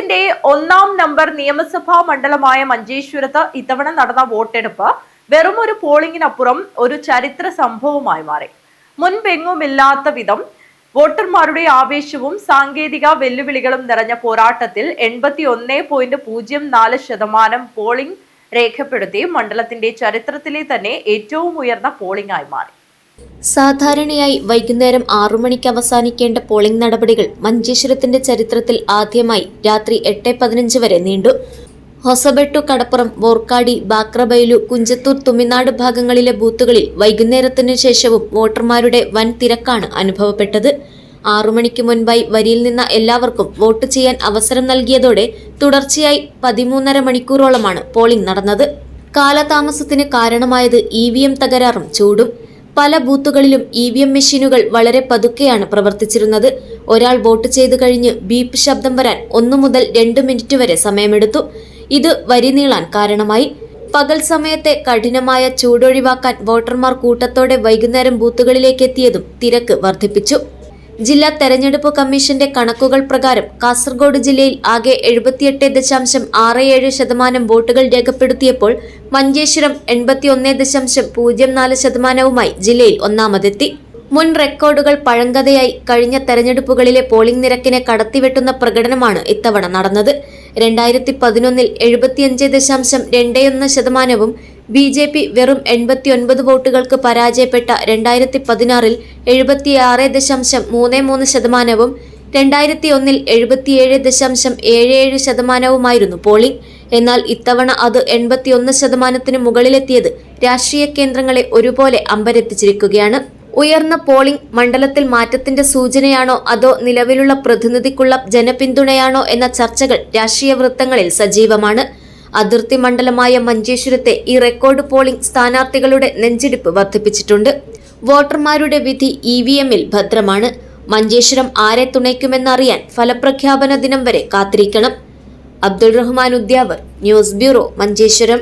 കേരളത്തിന്റെ 1-ാം നമ്പർ നിയമസഭാ മണ്ഡലമായ മഞ്ചേശ്വരത്ത് ഇത്തവണ നടന്ന വോട്ടെടുപ്പ് വെറും ഒരു പോളിംഗിനപ്പുറം ഒരു ചരിത്ര സംഭവമായി മാറി. മുൻപെങ്ങുമില്ലാത്ത വിധം വോട്ടർമാരുടെ ആവേശവും സാങ്കേതിക വെല്ലുവിളികളും നിറഞ്ഞ പോരാട്ടത്തിൽ 81.04% പോളിംഗ് രേഖപ്പെടുത്തി മണ്ഡലത്തിന്റെ ചരിത്രത്തിലെ തന്നെ ഏറ്റവും ഉയർന്ന പോളിംഗ് ആയി മാറി. സാധാരണയായി വൈകുന്നേരം 6 മണിക്ക് അവസാനിക്കേണ്ട പോളിംഗ് നടപടികൾ മഞ്ചേശ്വരത്തിന്റെ ചരിത്രത്തിൽ ആദ്യമായി രാത്രി 8:15 വരെ നീണ്ടു. ഹൊസബെട്ടു, കടപ്പുറം, വോർക്കാടി, ബാക്രബൈലു, കുഞ്ചത്തൂർ, തുമിനാട് ഭാഗങ്ങളിലെ ബൂത്തുകളിൽ വൈകുന്നേരത്തിനു ശേഷവും വോട്ടർമാരുടെ വൻ തിരക്കാണ് അനുഭവപ്പെട്ടത്. 6 മണിക്ക് മുൻപായി വരിയിൽ നിന്ന എല്ലാവർക്കും വോട്ട് ചെയ്യാൻ അവസരം നൽകിയതോടെ തുടർച്ചയായി 13.5 മണിക്കൂറോളമാണ് പോളിംഗ് നടന്നത്. കാലതാമസത്തിന് കാരണമായത് EVM തകരാറും ചൂടും. പല ബൂത്തുകളിലും EVM മെഷീനുകൾ വളരെ പതുക്കെയാണ് പ്രവർത്തിച്ചിരുന്നത്. ഒരാൾ വോട്ട് ചെയ്തു കഴിഞ്ഞ് ബീപ്പ് ശബ്ദം വരാൻ 1 മുതൽ 2 മിനിറ്റ് വരെ സമയമെടുത്തു. ഇത് വരി നീളാൻ കാരണമായി. പകൽ സമയത്തെ കഠിനമായ ചൂടൊഴിവാക്കാൻ വോട്ടർമാർ കൂട്ടത്തോടെ വൈകുന്നേരം ബൂത്തുകളിലേക്ക് എത്തിയതും തിരക്ക് വർദ്ധിപ്പിച്ചു. ജില്ലാ തെരഞ്ഞെടുപ്പ് കമ്മീഷന്റെ കണക്കുകൾ പ്രകാരം കാസർഗോഡ് ജില്ലയിൽ ആകെ 78.67% വോട്ടുകൾ രേഖപ്പെടുത്തിയപ്പോൾ മഞ്ചേശ്വരം 81.04%വുമായി ജില്ലയിൽ ഒന്നാമതെത്തി. മുൻ റെക്കോർഡുകൾ പഴങ്കഥയായി. കഴിഞ്ഞ തെരഞ്ഞെടുപ്പുകളിലെ പോളിംഗ് നിരക്കിനെ കടത്തിവെട്ടുന്ന പ്രകടനമാണ് ഇത്തവണ നടന്നത്. 2011 75.21%വും BJP വെറും 89 വോട്ടുകൾക്ക് പരാജയപ്പെട്ട 2016 76.33%വും 2001 77.77%വുമായിരുന്നു പോളിംഗ്. എന്നാൽ ഇത്തവണ അത് 81%-ന് മുകളിലെത്തിയത് രാഷ്ട്രീയ കേന്ദ്രങ്ങളെ ഒരുപോലെ അമ്പരപ്പിച്ചിരിക്കുകയാണ്. ഉയർന്ന പോളിംഗ് മണ്ഡലത്തിൽ മാറ്റത്തിന്റെ സൂചനയാണോ അതോ നിലവിലുള്ള പ്രതിനിധിക്കുള്ള ജനപിന്തുണയാണോ എന്ന ചർച്ചകൾ രാഷ്ട്രീയ വൃത്തങ്ങളിൽ സജീവമാണ്. അതിർത്തി മണ്ഡലമായ മഞ്ചേശ്വരത്തെ ഈ റെക്കോർഡ് പോളിംഗ് സ്ഥാനാർത്ഥികളുടെ നെഞ്ചിടിപ്പ് വർദ്ധിപ്പിച്ചിട്ടുണ്ട്. വോട്ടർമാരുടെ വിധി EVM-ൽ ഭദ്രമാണ്. മഞ്ചേശ്വരം ആരെ തുണയ്ക്കുമെന്നറിയാൻ ഫലപ്രഖ്യാപന ദിനം വരെ കാത്തിരിക്കണം. Abdul Rahman Udyavar, news bureau, Manjeshwaram.